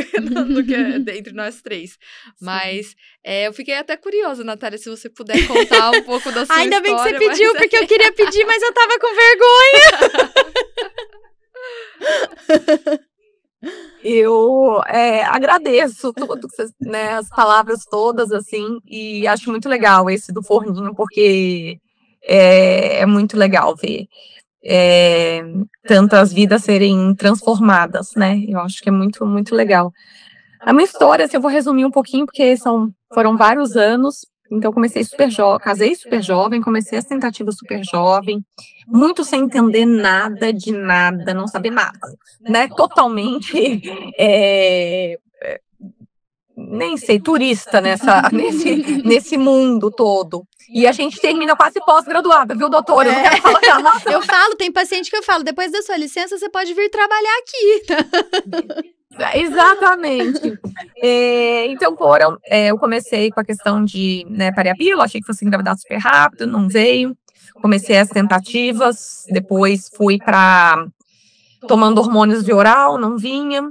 [SPEAKER 3] que entre nós três. Mas eu fiquei até curiosa, Natália, se você puder contar um pouco da sua história.
[SPEAKER 1] Ainda bem que você pediu, porque eu queria pedir, mas eu tava com vergonha.
[SPEAKER 2] Eu agradeço as palavras todas, assim, e acho muito legal esse do forninho, porque é muito legal ver tantas vidas serem transformadas, né? Eu acho que é muito, muito legal. A minha história, assim, eu vou resumir um pouquinho, porque foram vários anos. Então, eu comecei super jovem, casei super jovem, comecei as tentativas super jovem, muito sem entender nada de nada, não saber nada, né? Totalmente, nem sei, turista nesse mundo todo. E a gente termina quase pós-graduada, viu, doutora? Eu não quero falar nada.
[SPEAKER 1] Eu falo, tem paciente que eu falo, depois da sua licença, você pode vir trabalhar aqui.
[SPEAKER 2] Exatamente. Então, eu comecei com a questão de pariapílula, achei que fosse engravidar super rápido, não veio. Comecei as tentativas, depois fui para tomando hormônios de oral, não vinha,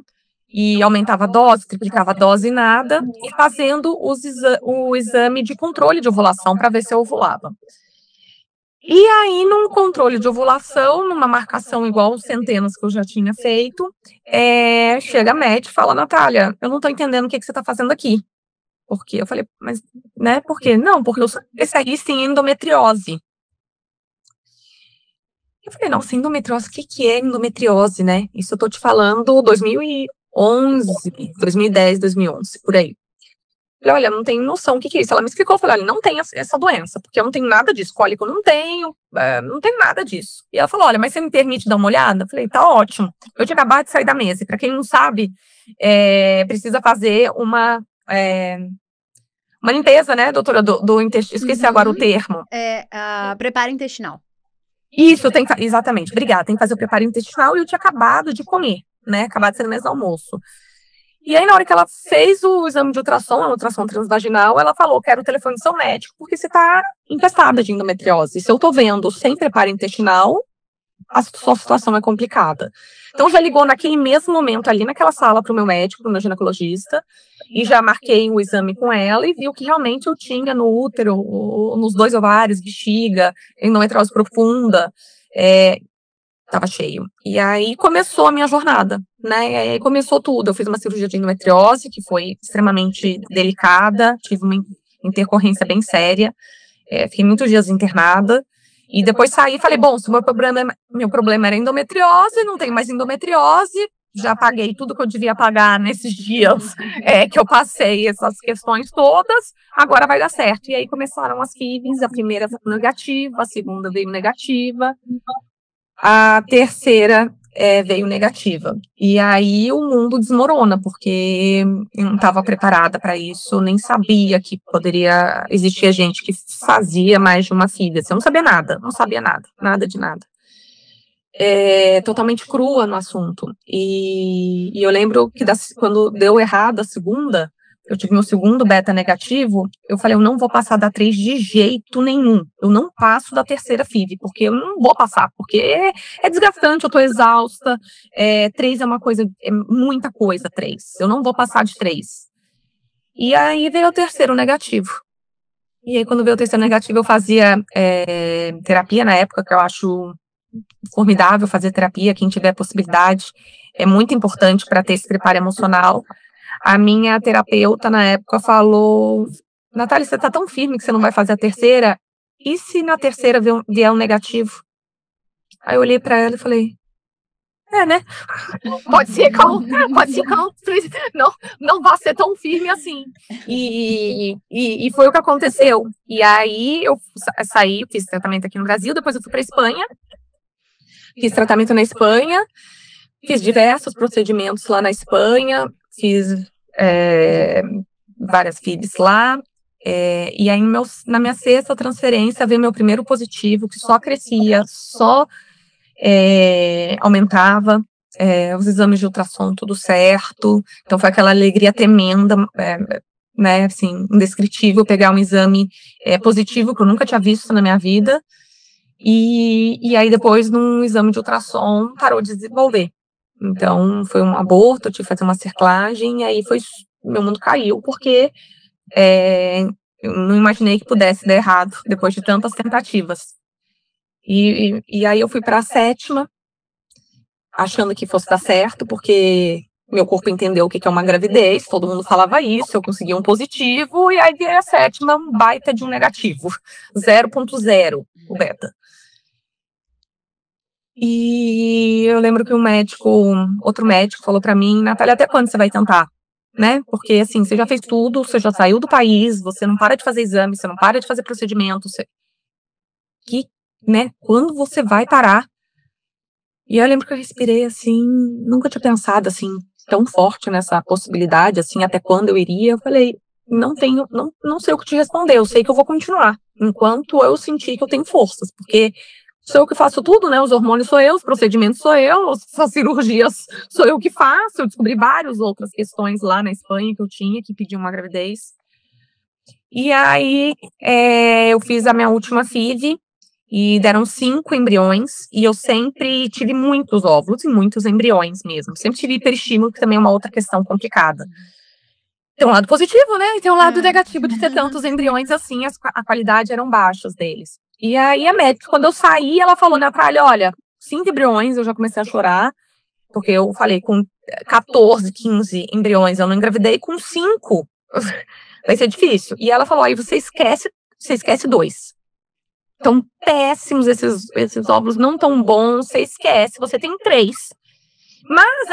[SPEAKER 2] e aumentava a dose, triplicava a dose e nada, e fazendo o exame de controle de ovulação para ver se eu ovulava. E aí, num controle de ovulação, numa marcação igual centenas que eu já tinha feito, chega a médica e fala, Natália, eu não tô entendendo o que você tá fazendo aqui. Porque eu falei, mas, né, por quê? Não, porque eu sou especialista em endometriose. Eu falei, nossa, endometriose, o que é endometriose, né? Isso eu tô te falando 2011, 2010, 2011, por aí. Falei, olha, não tenho noção o que é isso. Ela me explicou, eu falei, olha, não tenho essa doença, porque eu não tenho nada disso, cólico eu não tenho nada disso. E ela falou, olha, mas você me permite dar uma olhada? Eu falei, tá ótimo. Eu tinha acabado de sair da mesa, e pra quem não sabe, precisa fazer uma limpeza, né, doutora, do intestino, esqueci agora o termo.
[SPEAKER 1] Preparo intestinal.
[SPEAKER 2] Isso, exatamente, obrigada, tem que fazer o preparo intestinal, e eu tinha acabado de comer, né, acabado de ser no mês do almoço. E aí, na hora que ela fez o exame de ultrassom, a ultrassom transvaginal, ela falou, quero o telefone do seu médico, porque você tá infestada de endometriose. Se eu tô vendo sem preparo intestinal, a sua situação é complicada. Então, já ligou naquele mesmo momento, ali naquela sala, pro meu médico, pro meu ginecologista, e já marquei o exame com ela, e viu que realmente eu tinha no útero, nos 2 ovários, bexiga, endometriose profunda, tava cheio. E aí começou a minha jornada, né? E aí começou tudo. Eu fiz uma cirurgia de endometriose, que foi extremamente delicada, tive uma intercorrência bem séria, fiquei muitos dias internada, e depois saí e falei, bom, se o meu problema era endometriose, não tenho mais endometriose, já paguei tudo que eu devia pagar nesses dias que eu passei essas questões todas, agora vai dar certo. E aí começaram as FIVs, a primeira veio negativa, a segunda veio negativa, a terceira veio negativa. E aí o mundo desmorona, porque eu não estava preparada para isso, nem sabia que poderia existir gente que fazia mais de uma FIV. Eu não sabia nada, nada de nada. Totalmente crua no assunto. E eu lembro que quando deu errado a segunda, eu tive meu segundo beta negativo, eu falei, eu não vou passar da 3 de jeito nenhum. Eu não passo da terceira FIV, porque eu não vou passar, porque é desgastante, eu tô exausta. 3 é uma coisa, é muita coisa, 3. Eu não vou passar de 3. E aí veio o terceiro negativo. E aí, quando veio o terceiro negativo, eu fazia terapia na época, que eu acho formidável fazer terapia, quem tiver possibilidade. É muito importante para ter esse preparo emocional. A minha terapeuta, na época, falou, Natália, você tá tão firme que você não vai fazer a terceira? E se na terceira vier um negativo? Aí eu olhei para ela e falei, né? Pode ser, calma. Não vai ser tão firme assim. E foi o que aconteceu. E aí eu saí, fiz tratamento aqui no Brasil, depois eu fui para Espanha, fiz tratamento na Espanha, fiz diversos procedimentos lá na Espanha, fiz várias FIVs lá, e aí na minha sexta transferência veio meu primeiro positivo, que só crescia, só aumentava, os exames de ultrassom tudo certo, então foi aquela alegria tremenda, né, assim, indescritível pegar um exame positivo que eu nunca tinha visto na minha vida, e aí depois num exame de ultrassom parou de desenvolver. Então, foi um aborto, eu tive que fazer uma cerclagem, e aí meu mundo caiu, porque eu não imaginei que pudesse dar errado, depois de tantas tentativas. E aí eu fui para a 7ª, achando que fosse dar certo, porque meu corpo entendeu o que é uma gravidez, todo mundo falava isso, eu consegui um positivo, e aí veio a 7ª, um baita de um negativo, 0.0, o beta. E eu lembro que outro médico falou pra mim, Natália, até quando você vai tentar? Né? Porque, assim, você já fez tudo, você já saiu do país, você não para de fazer exame, você não para de fazer procedimento, né? Quando você vai parar? E eu lembro que eu respirei, assim, nunca tinha pensado, assim, tão forte nessa possibilidade, assim, até quando eu iria. Eu falei, não sei o que te responder, eu sei que eu vou continuar, enquanto eu sentir que eu tenho forças, porque sou eu que faço tudo, né? Os hormônios sou eu, os procedimentos sou eu, as cirurgias sou eu que faço. Eu descobri várias outras questões lá na Espanha que eu tinha, que pediam uma gravidez. E aí, eu fiz a minha última FIV e deram 5 embriões, e eu sempre tive muitos óvulos e muitos embriões mesmo. Sempre tive hiperestímulo, que também é uma outra questão complicada. Tem um lado positivo, né? E tem um lado negativo de ter tantos embriões assim, a qualidade eram baixas deles. E aí a médica, quando eu saí, ela falou, Natália, olha, 5 embriões, eu já comecei a chorar, porque eu falei, com 14, 15 embriões, eu não engravidei, com 5 vai ser difícil. E ela falou, aí você esquece 2. Então, péssimos esses óvulos, não tão bons, você esquece, você tem 3. Mas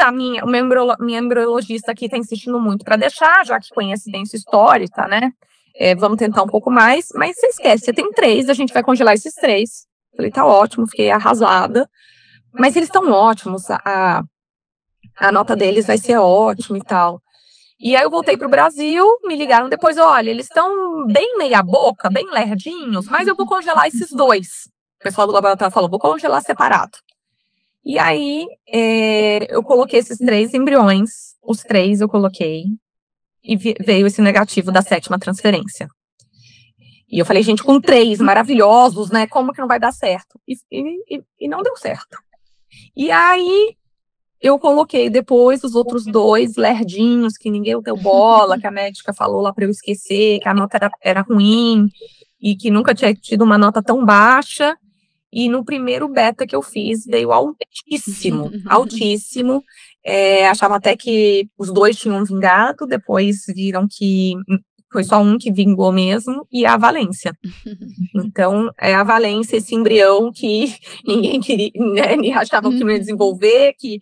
[SPEAKER 2] minha embriologista aqui está insistindo muito para deixar, já que conhece bem sua história, tá, né? Vamos tentar um pouco mais, mas você esquece, você tem 3, a gente vai congelar esses 3. Falei, tá ótimo, fiquei arrasada. Mas eles estão ótimos, a nota deles vai ser ótima e tal. E aí eu voltei pro Brasil, me ligaram depois, olha, eles estão bem meia boca, bem lerdinhos, mas eu vou congelar esses 2. O pessoal do laboratório falou, vou congelar separado. E aí, eu coloquei esses 3 embriões, os 3 eu coloquei, e veio esse negativo da 7ª transferência. E eu falei, gente, com 3 maravilhosos, né, como que não vai dar certo? E não deu certo. E aí, eu coloquei depois os outros 2 lerdinhos, que ninguém deu bola, que a médica falou lá para eu esquecer, que a nota era ruim, e que nunca tinha tido uma nota tão baixa. E no primeiro beta que eu fiz, veio altíssimo, altíssimo. Achava até que os 2 tinham vingado, depois viram que foi só um que vingou mesmo, e a Valência. Então, é a Valência, esse embrião que ninguém queria, né, achava que não ia desenvolver, que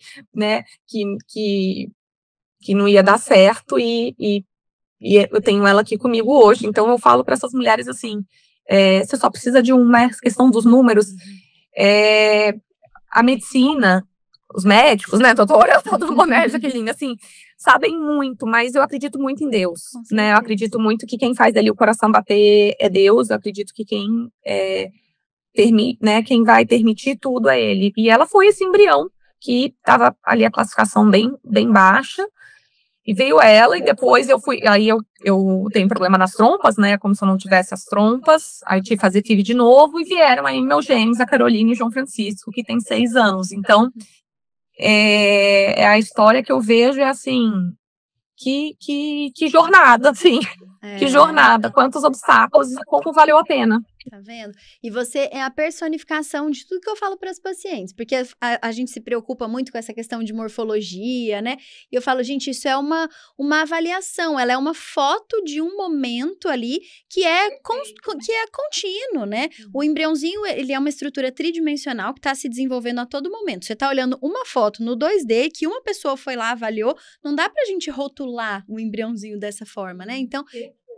[SPEAKER 2] não ia dar certo, e eu tenho ela aqui comigo hoje. Então, eu falo para essas mulheres assim, você só precisa de uma questão dos números. A medicina, os médicos, né, doutora, todo mundo, né, Jaqueline, assim, sabem muito, mas eu acredito muito em Deus, né, eu acredito muito que quem faz ali o coração bater é Deus, eu acredito que quem quem vai permitir tudo é Ele. E ela foi esse embrião que estava ali a classificação bem, bem baixa, e veio ela, e depois eu tenho problema nas trompas, né, como se eu não tivesse as trompas, aí tive que fazer FIV de novo, e vieram aí meus gêmeos, a Carolina e o João Francisco, que tem 6 anos, então, a história que eu vejo é assim, que jornada, assim, que jornada, quantos obstáculos, e como valeu a pena.
[SPEAKER 1] Tá vendo? E você é a personificação de tudo que eu falo para as pacientes, porque a gente se preocupa muito com essa questão de morfologia, né? E eu falo, gente, isso é uma avaliação, ela é uma foto de um momento ali que é contínuo, né? O embriãozinho, ele é uma estrutura tridimensional que está se desenvolvendo a todo momento. Você está olhando uma foto no 2D que uma pessoa foi lá, avaliou, não dá pra gente rotular o embriãozinho dessa forma, né? Então,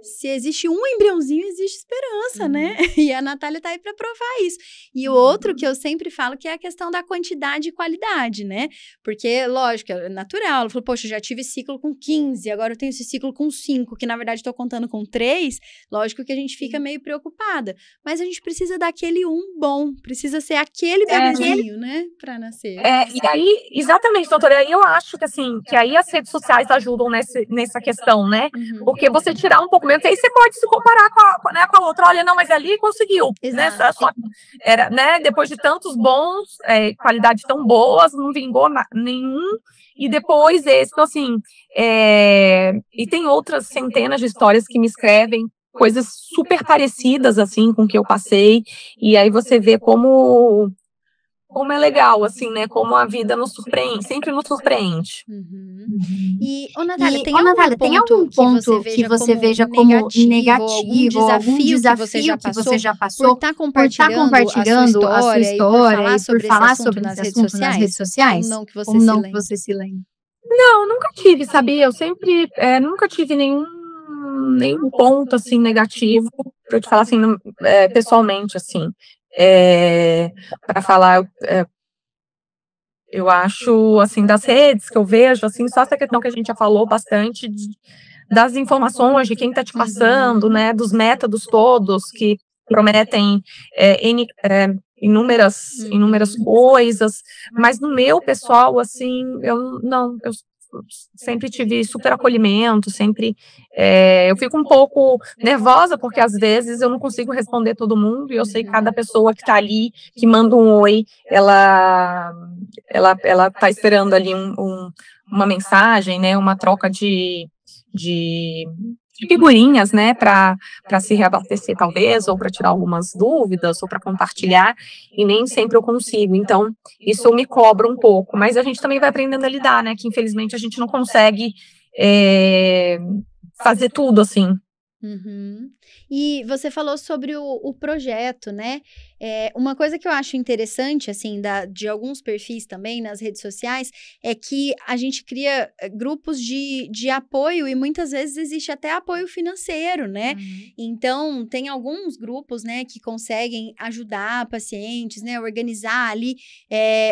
[SPEAKER 1] se existe um embriãozinho, existe esperança, né? E a Natália tá aí para provar isso. E o outro que eu sempre falo que é a questão da quantidade e qualidade, né? Porque, lógico, é natural. Ela falou, poxa, eu já tive ciclo com 15, agora eu tenho esse ciclo com 5, que na verdade estou contando com 3. Lógico que a gente fica meio preocupada. Mas a gente precisa daquele bom. Precisa ser aquele bebezinho, né? Para nascer.
[SPEAKER 2] E aí, exatamente, doutora, aí eu acho que assim, que aí as redes sociais ajudam nessa questão, né? Porque você tirar um pouco menos, aí você pode se comparar com a outra. Olha, não, mas ali conseguiu. Né? Era, né? Depois de tantos bons, qualidade tão boas, não vingou nenhum. E depois esse, então assim, e tem outras centenas de histórias que me escrevem coisas super parecidas, assim, com o que eu passei. E aí você vê como é legal, assim, né? Como a vida nos surpreende, sempre nos surpreende.
[SPEAKER 1] E, Natália, tem algum ponto que você veja como negativo, algum desafio que você já passou por estar compartilhando a sua história e por falar sobre esse assunto nas redes sociais? Ou não que você se lembre?
[SPEAKER 2] Não, nunca tive, sabia? Eu sempre, nunca tive nenhum ponto, assim, negativo, para eu te falar, assim, pessoalmente, assim. Para falar, eu acho, assim, das redes que eu vejo, assim, só essa questão que a gente já falou bastante, das informações, de quem está te passando, né, dos métodos todos que prometem inúmeras coisas, mas no meu pessoal, assim, eu sempre tive super acolhimento, sempre, eu fico um pouco nervosa, porque às vezes eu não consigo responder todo mundo, e eu sei que cada pessoa que está ali, que manda um oi, ela está esperando ali uma mensagem, né, uma troca de figurinhas, né, para se reabastecer talvez, ou para tirar algumas dúvidas, ou para compartilhar, e nem sempre eu consigo. Então, isso me cobra um pouco, mas a gente também vai aprendendo a lidar, né, que infelizmente a gente não consegue fazer tudo, assim.
[SPEAKER 1] E você falou sobre o projeto, né? Uma coisa que eu acho interessante, assim, de alguns perfis também nas redes sociais, é que a gente cria grupos de apoio, e muitas vezes existe até apoio financeiro, né? Então, tem alguns grupos, né, que conseguem ajudar pacientes, né, organizar ali,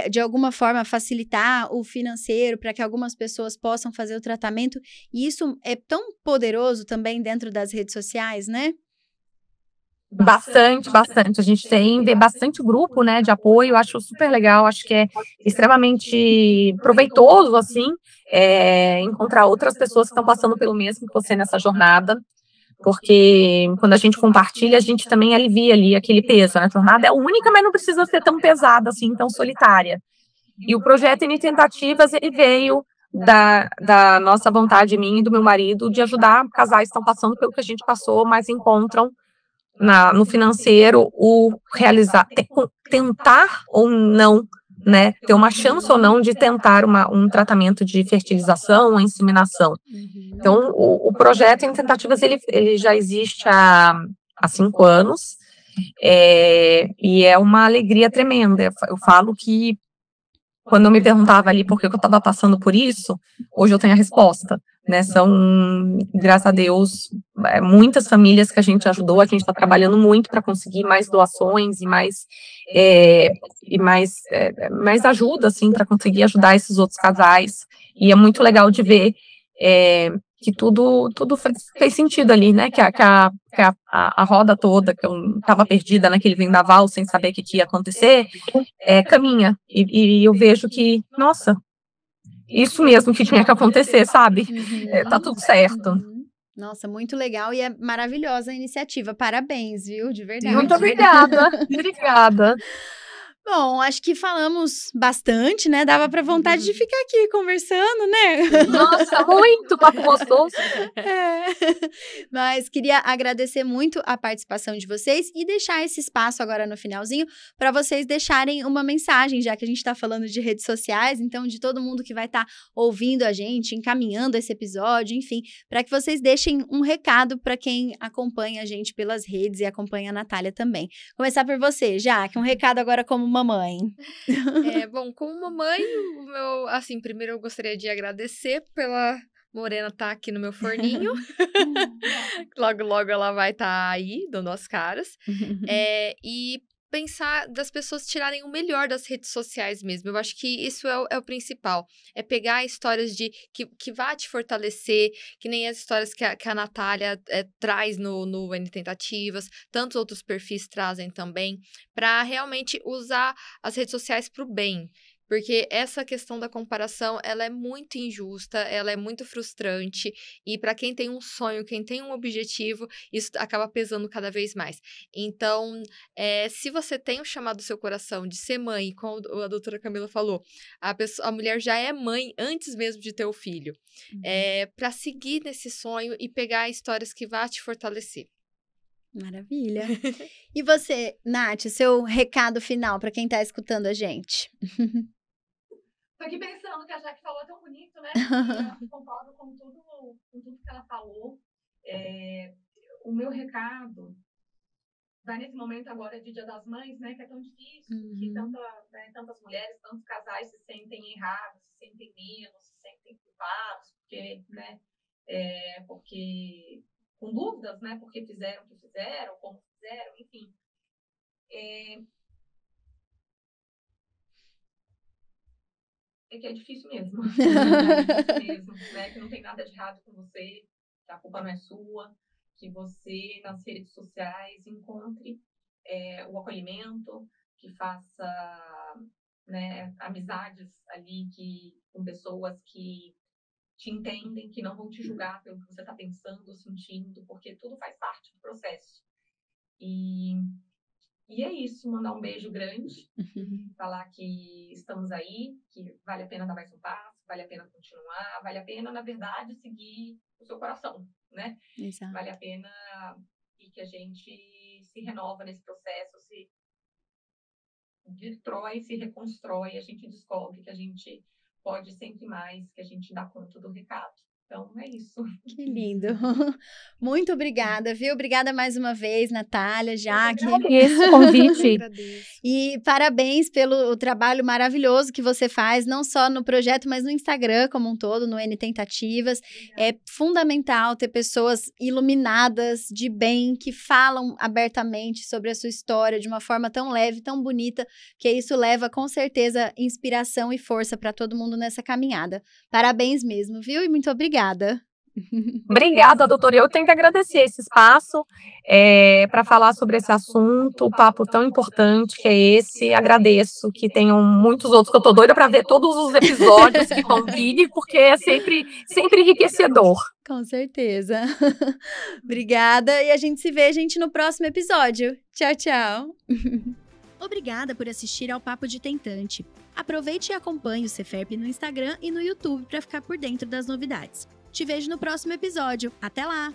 [SPEAKER 1] de alguma forma, facilitar o financeiro para que algumas pessoas possam fazer o tratamento, e isso é tão poderoso também dentro das redes sociais, né?
[SPEAKER 2] Bastante. A gente vê bastante grupo, né, de apoio, acho super legal, acho que é extremamente proveitoso, assim, encontrar outras pessoas que estão passando pelo mesmo que você nessa jornada, porque quando a gente compartilha, a gente também alivia ali aquele peso, né, a jornada é única, mas não precisa ser tão pesada, assim, tão solitária. E o projeto N Tentativas, ele veio da nossa vontade, minha e do meu marido, de ajudar casais que estão passando pelo que a gente passou, mas encontram no financeiro o realizar, tentar ou não, né, ter uma chance ou não de tentar um tratamento de fertilização ou inseminação. Então, o projeto em tentativas, ele já existe há 5 anos, e é uma alegria tremenda. Eu falo que, quando eu me perguntava ali por que eu estava passando por isso, hoje eu tenho a resposta, né? São, graças a Deus, muitas famílias que a gente ajudou. A gente está trabalhando muito para conseguir mais doações e mais ajuda, assim, para conseguir ajudar esses outros casais. E é muito legal de ver que tudo fez sentido ali, né? Que a roda toda, que eu estava perdida naquele vendaval, sem saber o que ia acontecer, caminha. E eu vejo que, nossa, isso mesmo que tinha que acontecer, sabe? Tá tudo certo.
[SPEAKER 1] Nossa, muito legal, e é maravilhosa a iniciativa. Parabéns, viu? De verdade.
[SPEAKER 2] Muito obrigada. Obrigada.
[SPEAKER 1] Bom, acho que falamos bastante, né? Dava para vontade de ficar aqui conversando, né?
[SPEAKER 2] Nossa, muito papo gostoso.
[SPEAKER 1] Mas queria agradecer muito a participação de vocês e deixar esse espaço agora no finalzinho para vocês deixarem uma mensagem, já que a gente está falando de redes sociais, então de todo mundo que vai estar ouvindo a gente, encaminhando esse episódio, enfim, para que vocês deixem um recado para quem acompanha a gente pelas redes e acompanha a Natália também. Começar por você, Jaque, um recado agora como mamãe.
[SPEAKER 3] Bom, como mamãe, assim, primeiro eu gostaria de agradecer pela Morena estar aqui no meu forninho. Logo, logo ela vai estar aí, dando as caras. E pensar das pessoas tirarem o melhor das redes sociais mesmo. Eu acho que isso é o principal. É pegar histórias que vá te fortalecer, que nem as histórias que a Natália traz no N Tentativas, tantos outros perfis trazem também, para realmente usar as redes sociais para o bem. Porque essa questão da comparação, ela é muito injusta, ela é muito frustrante, e para quem tem um sonho, quem tem um objetivo, isso acaba pesando cada vez mais. Então, se você tem o chamado do seu coração de ser mãe, como a doutora Camila falou, a mulher já é mãe antes mesmo de ter o filho, para seguir nesse sonho e pegar histórias que vá te fortalecer.
[SPEAKER 1] Maravilha. E você, Nath, seu recado final para quem está escutando a gente?
[SPEAKER 2] Tô aqui pensando que a Jaque falou tão bonito, né? Eu concordo com tudo que ela falou. O meu recado vai nesse momento agora de Dia das Mães, né? Que é tão difícil, que tantas mulheres, tantos casais se sentem errados, se sentem menos, se sentem culpados, porque com dúvidas, né? Porque fizeram o que fizeram, como fizeram, enfim. Que é difícil mesmo. Né? Que não tem nada de errado com você, que a culpa não é sua, que você, nas redes sociais, encontre o acolhimento, que faça, né, amizades ali com pessoas que te entendem, que não vão te julgar pelo que você está pensando ou sentindo, porque tudo faz parte do processo. E é isso, mandar um beijo grande, falar que estamos aí, que vale a pena dar mais um passo, vale a pena continuar, vale a pena, na verdade, seguir o seu coração, né?
[SPEAKER 1] Exato.
[SPEAKER 2] Vale a pena e que a gente se renova nesse processo, se destrói, se reconstrói, a gente descobre que a gente pode sempre mais, que a gente dá conta do recado. Então, é isso.
[SPEAKER 1] Que lindo. Muito obrigada, viu? Obrigada mais uma vez, Natália, Jaque.
[SPEAKER 2] Esse convite.
[SPEAKER 1] E parabéns pelo trabalho maravilhoso que você faz, não só no projeto, mas no Instagram como um todo, no N Tentativas. É fundamental ter pessoas iluminadas, de bem, que falam abertamente sobre a sua história de uma forma tão leve, tão bonita, que isso leva, com certeza, inspiração e força para todo mundo nessa caminhada. Parabéns mesmo, viu? E muito obrigada.
[SPEAKER 2] Obrigada, doutora. Eu tenho que agradecer esse espaço para falar sobre esse assunto, o papo tão importante que é esse. Agradeço que tenham muitos outros, que eu estou doida para ver todos os episódios que convide, porque é sempre enriquecedor.
[SPEAKER 1] Com certeza. Obrigada, e a gente se vê, no próximo episódio. Tchau, tchau. Obrigada por assistir ao Papo de Tentante. Aproveite e acompanhe o Ceferp no Instagram e no YouTube para ficar por dentro das novidades. Te vejo no próximo episódio. Até lá!